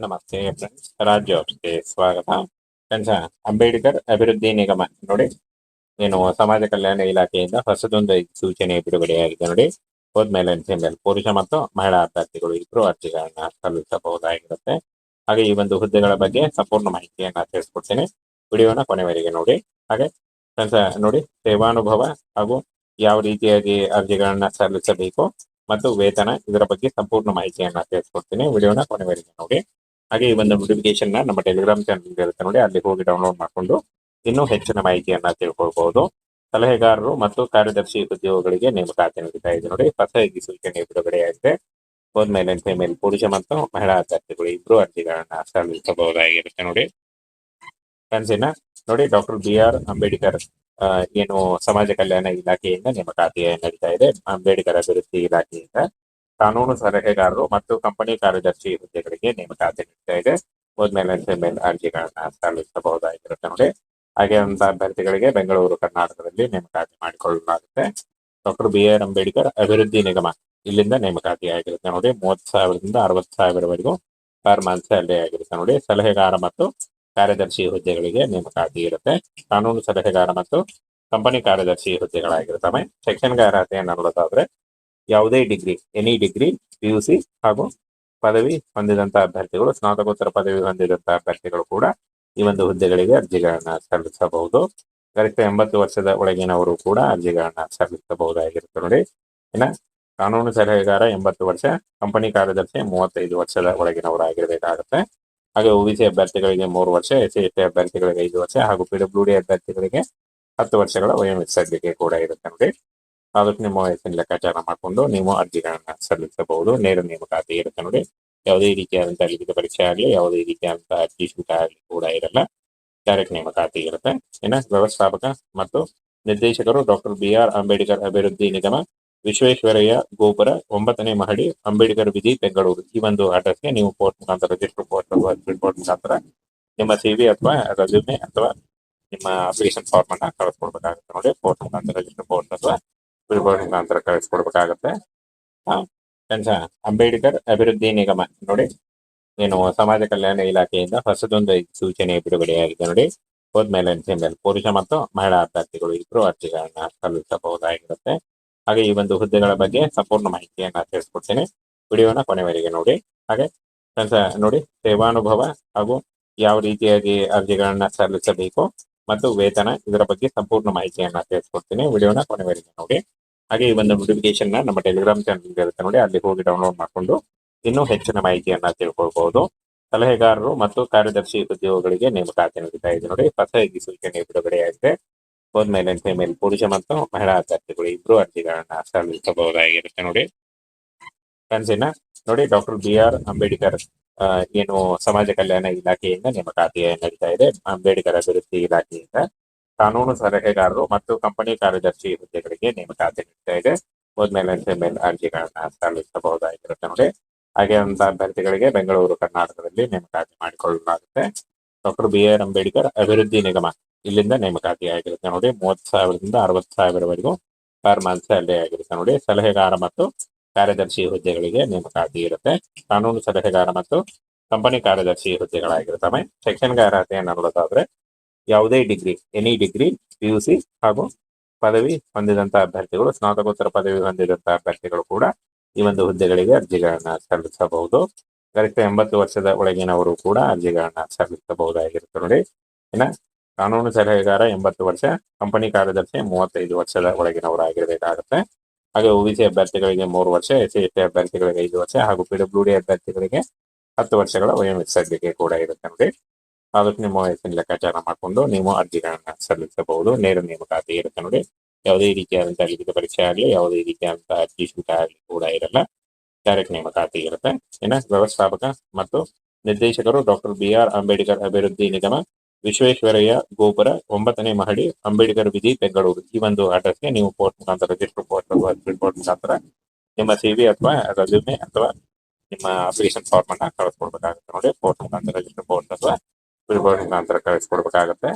ನಮಸ್ತೆ ಫ್ರೆಂಡ್ಸ್, ರಾಜ್ ಜಾಬ್ಸ್ಗೆ ಸ್ವಾಗತ. ಫ್ರೆಂಡ್ಸ್, ಅಂಬೇಡ್ಕರ್ ಅಭಿವೃದ್ಧಿ ನಿಗಮ ನೋಡಿ, ಏನು ಸಮಾಜ ಕಲ್ಯಾಣ ಇಲಾಖೆಯಿಂದ ಹೊಸದೊಂದು ಸೂಚನೆ ಬಿಡುಗಡೆಯಾಗಿದೆ ನೋಡಿ. ಹೋದ್ಮೇಲೆ ಪುರುಷ ಮತ್ತು ಮಹಿಳಾ ಅಭ್ಯರ್ಥಿಗಳು ಇಬ್ಬರು ಅರ್ಜಿಗಳನ್ನ ಸಲ್ಲಿಸಬಹುದಾಗಿರುತ್ತೆ. ಹಾಗೆ ಈ ಒಂದು ಹುದ್ದೆಗಳ ಬಗ್ಗೆ ಸಂಪೂರ್ಣ ಮಾಹಿತಿಯನ್ನ ತಿಳಿಸ್ಕೊಡ್ತೇನೆ. ವಿಡಿಯೋನ ಕೊನೆವರೆಗೆ ನೋಡಿ. ಹಾಗೆ ಫ್ರೆಂಡ್ಸ್ ನೋಡಿ, ಸೇವಾನುಭವ ಹಾಗೂ ಯಾವ ರೀತಿಯಾಗಿ ಅರ್ಜಿಗಳನ್ನ ಸಲ್ಲಿಸಬೇಕು ಮತ್ತು ವೇತನ, ಇದರ ಬಗ್ಗೆ ಸಂಪೂರ್ಣ ಮಾಹಿತಿಯನ್ನ ತಿಳಿಸ್ಕೊಡ್ತೀನಿ. ವಿಡಿಯೋನ ಕೊನೆವರೆಗೆ ನೋಡಿ. ಹಾಗೆ ಈ ಒಂದು ನೋಟಿಫಿಕೇಶನ್ ನಮ್ಮ ಟೆಲಿಗ್ರಾಮ್ ಚಾನಲ್ ಇರುತ್ತೆ ನೋಡಿ, ಅಲ್ಲಿ ಹೋಗಿ ಡೌನ್ಲೋಡ್ ಮಾಡಿಕೊಂಡು ಇನ್ನೂ ಹೆಚ್ಚಿನ ಮಾಹಿತಿಯನ್ನ ತಿಳ್ಕೊಳ್ಬಹುದು. ಸಲಹೆಗಾರರು ಮತ್ತು ಕಾರ್ಯದರ್ಶಿ ಉದ್ಯೋಗಗಳಿಗೆ ನೇಮಕಾತಿ ನಡೀತಾ ಇದೆ ನೋಡಿ. ಹೊಸ ಸೂಚನೆ ಬಿಡುಗಡೆಯಾಗಿದೆ. ಹೋದ್ಮೇಲೆ ಫಿಮೇಲ್ ಪುರುಷ ಮತ್ತು ಮಹಿಳಾ ಅಭ್ಯರ್ಥಿಗಳು ಇಬ್ರು ಅರ್ಜಿಗಳನ್ನ ಸಲ್ಲಿಸಬಹುದಾಗಿರುತ್ತೆ ನೋಡಿ. ಫ್ರೆಂಡ್ಸ್, ನೋಡಿ, ಡಾಕ್ಟರ್ BR ಅಂಬೇಡ್ಕರ್ ಏನು ಸಮಾಜ ಕಲ್ಯಾಣ ಇಲಾಖೆಯಿಂದ ನೇಮಕಾತಿ ನಡೀತಾ ಇದೆ. ಅಂಬೇಡ್ಕರ್ ಅಭಿವೃದ್ಧಿ ಇಲಾಖೆಯಿಂದ ಕಾನೂನು ಸಲಹೆಗಾರರು ಮತ್ತು ಕಂಪನಿ ಕಾರ್ಯದರ್ಶಿ ಹುದ್ದೆಗಳಿಗೆ ನೇಮಕಾತಿ ನಡೀತಾ ಇದೆ. ಹೋದ್ಮೇಲೆ ಅರ್ಜಿಗಳನ್ನ ಸಲ್ಲಿಸಬಹುದಾಗಿರುತ್ತೆ ನೋಡಿ. ಹಾಗೆ ಅಂತ ಅಭ್ಯರ್ಥಿಗಳಿಗೆ ಬೆಂಗಳೂರು, ಕರ್ನಾಟಕದಲ್ಲಿ ನೇಮಕಾತಿ ಮಾಡಿಕೊಳ್ಳಲಾಗುತ್ತೆ. ಡಾಕ್ಟರ್ BR ಅಂಬೇಡ್ಕರ್ ಅಭಿವೃದ್ಧಿ ನಿಗಮ ಇಲ್ಲಿಂದ ನೇಮಕಾತಿ ಆಗಿರುತ್ತೆ ನೋಡಿ. 30,000ದಿಂದ 60,000ವರೆಗೂ ಪರ್ ಮಂತ್ ಸ್ಯಾಲರಿ ಆಗಿರುತ್ತೆ ನೋಡಿ. ಸಲಹೆಗಾರ ಮತ್ತು ಕಾರ್ಯದರ್ಶಿ ಹುದ್ದೆಗಳಿಗೆ ನೇಮಕಾತಿ ಇರುತ್ತೆ. ಕಾನೂನು ಸಲಹೆಗಾರ ಮತ್ತು ಕಂಪನಿ ಕಾರ್ಯದರ್ಶಿ ಹುದ್ದೆಗಳಾಗಿರುತ್ತವೆ. ಶೈಕ್ಷಣಿಕ ಅರ್ಹತೆಯನ್ನು ನೋಡೋದಾದ್ರೆ ಯಾವುದೇ ಡಿಗ್ರಿ, ಎನಿ ಡಿಗ್ರಿ, PUC ಹಾಗೂ ಪದವಿ ಹೊಂದಿದಂತಹ ಅಭ್ಯರ್ಥಿಗಳು, ಸ್ನಾತಕೋತ್ತರ ಪದವಿ ಹೊಂದಿದಂತಹ ಅಭ್ಯರ್ಥಿಗಳು ಕೂಡ ಈ ಒಂದು ಹುದ್ದೆಗಳಿಗೆ ಅರ್ಜಿಗಳನ್ನ ಸಲ್ಲಿಸಬಹುದು. ಗರಿಷ್ಠ 80 ವರ್ಷದ ಒಳಗಿನವರು ಕೂಡ ಅರ್ಜಿಗಳನ್ನ ಸಲ್ಲಿಸಬಹುದಾಗಿರುತ್ತೆ ನೋಡಿ. ಇನ್ನ ಕಾನೂನು ಸಲಹೆಗಾರ 80 ವರ್ಷ, ಕಂಪನಿ ಕಾರ್ಯದರ್ಶಿ 35 ವರ್ಷದ ಒಳಗಿನವರಾಗಿರ್ಬೇಕಾಗುತ್ತೆ. ಹಾಗೆ OBC ಅಭ್ಯರ್ಥಿಗಳಿಗೆ 3 ವರ್ಷ, SC/ST ಅಭ್ಯರ್ಥಿಗಳಿಗೆ 5 ವರ್ಷ ಹಾಗೂ PWD ಅಭ್ಯರ್ಥಿಗಳಿಗೆ 10 ವರ್ಷಗಳ ವಯೋಮಿತಿ ಕೂಡ ಇರುತ್ತೆ ನೋಡಿ. ಅದಕ್ಕೆ ನಿಮ್ಮ ವಯಸ್ಸಿನ ಲೆಕ್ಕಾಚಾರ ಮಾಡಿಕೊಂಡು ನೀವು ಅರ್ಜಿಗಳನ್ನ ಸಲ್ಲಿಸಬಹುದು. ನೇರ ನೇಮಕಾತಿ ಇರುತ್ತೆ ನೋಡಿ. ಯಾವುದೇ ರೀತಿಯಾದಂತಹ ಲಿಖಿತ ಪರೀಕ್ಷೆ ಆಗಲಿ, ಯಾವುದೇ ರೀತಿಯಾದಂತಹ ಅರ್ಜಿ ಶುಲ್ಕ ಆಗಲಿ ಕೂಡ ಇರಲ್ಲ. ಡೈರೆಕ್ಟ್ ನೇಮಕಾತಿ ಇರುತ್ತೆ. ವ್ಯವಸ್ಥಾಪಕ ಮತ್ತು ನಿರ್ದೇಶಕರು ಡಾಕ್ಟರ್ BR ಅಂಬೇಡ್ಕರ್ ಅಭಿವೃದ್ಧಿ ನಿಗಮ, ವಿಶ್ವೇಶ್ವರಯ್ಯ ಗೋಪುರ, 9ನೇ ಮಹಡಿ, ಅಂಬೇಡ್ಕರ್ ವಿಧಿ, ಬೆಂಗಳೂರು. ಈ ಒಂದು ಅಡ್ರೆಸ್ಗೆ ನೀವು ಪೋಸ್ಟ್ ಮುಖಾಂತರ, ರಿಜಿಸ್ಟರ್ ಪೋಸ್ಟ್ ಅಥವಾ ರಿಪೋರ್ಟ್ ಮುಖಾಂತರ ನಿಮ್ಮ CV ಅಥವಾ ರೆಸ್ಯೂಮೆ ಅಥವಾ ನಿಮ್ಮ ಅಪ್ಲಿಕೇಶನ್ ಫಾರ್ಮ್ ಅನ್ನ ಕಳಿಸ್ಕೊಡ್ಬೇಕಾಗುತ್ತೆ ನೋಡಿ. ಪೋಸ್ಟ್ ಮುಖಾಂತರ, ರಿಜಿಸ್ಟರ್ ಪೋಸ್ಟ್ ಅಥವಾ ರಿಪೋರ್ಟ್ ಮುಖಾಂತರ ಕಳಿಸ್ಕೊಡ್ಬೇಕಾಗತ್ತೆ. ಅಂಬೇಡ್ಕರ್ ಅಭಿವೃದ್ಧಿ ನಿಗಮ ನೋಡಿ, ಏನು ಸಮಾಜ ಕಲ್ಯಾಣ ಇಲಾಖೆಯಿಂದ ಹೊಸದೊಂದು ಸೂಚನೆ ಬಿಡುಗಡೆಯಾಗಿದೆ ನೋಡಿ. ಹೋದ್ಮೇಲೆ ಪುರುಷ ಮತ್ತು ಮಹಿಳಾ ಅಭ್ಯರ್ಥಿಗಳು ಇಬ್ರು ಅರ್ಜಿಗಳನ್ನ ಸಲ್ಲಿಸಬಹುದಾಗಿರುತ್ತೆ. ಹಾಗೆ ಈ ಒಂದು ಹುದ್ದೆಗಳ ಬಗ್ಗೆ ಸಂಪೂರ್ಣ ಮಾಹಿತಿಯನ್ನ ತಿಳಿಸ್ಕೊಡ್ತೀನಿ. ವಿಡಿಯೋನ ಕೊನೆವರೆಗೆ ನೋಡಿ. ಹಾಗೆ ನೋಡಿ, ಸೇವಾನುಭವ ಹಾಗೂ ಯಾವ ರೀತಿಯಾಗಿ ಅರ್ಜಿಗಳನ್ನ ಸಲ್ಲಿಸಬೇಕು ಮತ್ತು ವೇತನ, ಇದರ ಬಗ್ಗೆ ಸಂಪೂರ್ಣ ಮಾಹಿತಿಯನ್ನ ತಿಳಿಸ್ಕೊಡ್ತೀನಿ. ವಿಡಿಯೋನ ಕೊನೆವರೆಗೆ ನೋಡಿ. ಹಾಗೆ ಈ ಒಂದು ನೋಟಿಫಿಕೇಶನ್ ನಮ್ಮ ಟೆಲಿಗ್ರಾಮ್ ಚಾನಲ್ ಇರುತ್ತೆ ನೋಡಿ, ಅಲ್ಲಿ ಹೋಗಿ ಡೌನ್ಲೋಡ್ ಮಾಡಿಕೊಂಡು ಇನ್ನೂ ಹೆಚ್ಚಿನ ಮಾಹಿತಿಯನ್ನ ತಿಳ್ಕೊಳ್ಬಹುದು. ಸಲಹೆಗಾರರು ಮತ್ತು ಕಾರ್ಯದರ್ಶಿ ಉದ್ಯೋಗಗಳಿಗೆ ನೇಮಕಾತಿ ನಡೀತಾ ಇದೆ ನೋಡಿ. ಹೊಸ ಸೂಚನೆ ಬಿಡುಗಡೆಯಾಗಿದೆ. ಹೋದ್ಮೇಲೆ ಫಿಮೇಲ್ ಪುರುಷ ಮತ್ತು ಮಹಿಳಾ ಅಭ್ಯರ್ಥಿಗಳು ಇಬ್ರು ಅರ್ಜಿಗಳನ್ನ ಸಲ್ಲಿಸಬಹುದಾಗಿರುತ್ತೆ ನೋಡಿ. ಫ್ರೆಂಡ್ಸ್, ನೋಡಿ, ಡಾಕ್ಟರ್ BR ಅಂಬೇಡ್ಕರ್ ಏನು ಸಮಾಜ ಕಲ್ಯಾಣ ಇಲಾಖೆಯಿಂದ ನೇಮಕಾತಿ ನಡೀತಾ ಇದೆ. ಅಂಬೇಡ್ಕರ್ ಅಭಿವೃದ್ಧಿ ಇಲಾಖೆಯಿಂದ ಕಾನೂನು ಸಲಹೆಗಾರರು ಮತ್ತು ಕಂಪನಿ ಕಾರ್ಯದರ್ಶಿ ಹುದ್ದೆಗಳಿಗೆ ನೇಮಕಾತಿ ನಡೀತಾ ಇದೆ. ಹೋದ್ಮೇಲೆ ಅರ್ಜಿಗಳನ್ನ ಸಲ್ಲಿಸಬಹುದಾಗಿರುತ್ತೆ ನೋಡಿ. ಹಾಗೆ ಅಂತ ಅಭ್ಯರ್ಥಿಗಳಿಗೆ ಬೆಂಗಳೂರು, ಕರ್ನಾಟಕದಲ್ಲಿ ನೇಮಕಾತಿ ಮಾಡಿಕೊಳ್ಳಲಾಗುತ್ತೆ. ಡಾಕ್ಟರ್ BR ಅಂಬೇಡ್ಕರ್ ಅಭಿವೃದ್ಧಿ ನಿಗಮ ಇಲ್ಲಿಂದ ನೇಮಕಾತಿ ಆಗಿರುತ್ತೆ ನೋಡಿ. 30,000ದಿಂದ 60,000ವರೆಗೂ ಪರ್ ಮಂತ್ ಸ್ಯಾಲರಿ ಆಗಿರುತ್ತೆ ನೋಡಿ. ಸಲಹೆಗಾರ ಮತ್ತು ಕಾರ್ಯದರ್ಶಿ ಹುದ್ದೆಗಳಿಗೆ ನೇಮಕಾತಿ ಇರುತ್ತೆ. ಕಾನೂನು ಸಲಹೆಗಾರ ಮತ್ತು ಕಂಪನಿ ಕಾರ್ಯದರ್ಶಿ ಹುದ್ದೆಗಳಾಗಿರುತ್ತವೆ. ಶೈಕ್ಷಣಿಕ ಅರ್ಹತೆಯನ್ನು ನೋಡೋದಾದ್ರೆ ಯಾವುದೇ ಡಿಗ್ರಿ, ಎನಿ ಡಿಗ್ರಿ, PUC ಹಾಗೂ ಪದವಿ ಹೊಂದಿದಂತಹ ಅಭ್ಯರ್ಥಿಗಳು, ಸ್ನಾತಕೋತ್ತರ ಪದವಿ ಹೊಂದಿದಂತಹ ಅಭ್ಯರ್ಥಿಗಳು ಕೂಡ ಈ ಒಂದು ಹುದ್ದೆಗಳಿಗೆ ಅರ್ಜಿಗಳನ್ನ ಸಲ್ಲಿಸಬಹುದು. ಗರಿಷ್ಠ 80 ವರ್ಷದ ಒಳಗಿನವರು ಕೂಡ ಅರ್ಜಿಗಳನ್ನ ಸಲ್ಲಿಸಬಹುದಾಗಿರುತ್ತೆ ನೋಡಿ. ಇನ್ನ ಕಾನೂನು ಸಲಹೆಗಾರ 80 ವರ್ಷ, ಕಂಪನಿ ಕಾರ್ಯದರ್ಶಿ 35 ವರ್ಷದ ಒಳಗಿನವರಾಗಿರ್ಬೇಕಾಗುತ್ತೆ. ಹಾಗೆ OBC ಅಭ್ಯರ್ಥಿಗಳಿಗೆ 3 ವರ್ಷ, SC/ST ಅಭ್ಯರ್ಥಿಗಳಿಗೆ 5 ವರ್ಷ ಹಾಗೂ PWD ಅಭ್ಯರ್ಥಿಗಳಿಗೆ 10 ವರ್ಷಗಳ ವಯೋಮಿತಿ ಕೂಡ ಇರುತ್ತೆ ನೋಡಿ. ಅದಕ್ಕೆ ನಿಮ್ಮ ವಯಸ್ಸಿನ ಲೆಕ್ಕಾಚಾರ ಮಾಡಿಕೊಂಡು ನೀವು ಅರ್ಜಿಗಳನ್ನ ಸಲ್ಲಿಸಬಹುದು. ನೇರ ನೇಮಕಾತಿ ಇರುತ್ತೆ ನೋಡಿ. ಯಾವುದೇ ರೀತಿಯಾದಂತಹ ಲಿಖಿತ ಪರೀಕ್ಷೆ ಆಗಲಿ, ಯಾವುದೇ ರೀತಿಯಾದಂತಹ ಅರ್ಜಿ ಶುಲ್ಕ ಆಗಲಿ ಕೂಡ ಇರಲ್ಲ. ಡೈರೆಕ್ಟ್ ನೇಮಕಾತಿ ಇರುತ್ತೆ. ವ್ಯವಸ್ಥಾಪಕ ಮತ್ತು ನಿರ್ದೇಶಕರು ಡಾಕ್ಟರ್ BR ಅಂಬೇಡ್ಕರ್ ಅಭಿವೃದ್ಧಿ ನಿಗಮ, ವಿಶ್ವೇಶ್ವರಯ್ಯ ಗೋಪುರ, 9ನೇ ಮಹಡಿ, ಅಂಬೇಡ್ಕರ್ ವಿಧಿ, ಬೆಂಗಳೂರು. ಈ ಒಂದು ಅಡ್ರೆಸ್ಗೆ ನೀವು ಪೋಸ್ಟ್ ಮುಖಾಂತರ, ರಿಜಿಸ್ಟರ್ ಪೋಸ್ಟ್ ಅಥವಾ ರಿಪೋರ್ಟ್ ಮುಖಾಂತರ ನಿಮ್ಮ CV ಅಥವಾ ರೆಸ್ಯೂಮೆ ಅಥವಾ ನಿಮ್ಮ ಅಪ್ಲಿಕೇಶನ್ ಫಾರ್ಮ್ ಅನ್ನ ಕಳಿಸ್ಕೊಡ್ಬೇಕಾಗುತ್ತೆ ನೋಡಿ. ಪೋಸ್ಟ್ ಮುಖಾಂತರ, ರಿಜಿಸ್ಟರ್ ಪೋಸ್ಟ್ ಅಥವಾ ರಿಪೋರ್ಟ್ ಮುಖಾಂತರ ಕಳಿಸ್ಕೊಡ್ಬೇಕಾಗುತ್ತೆ.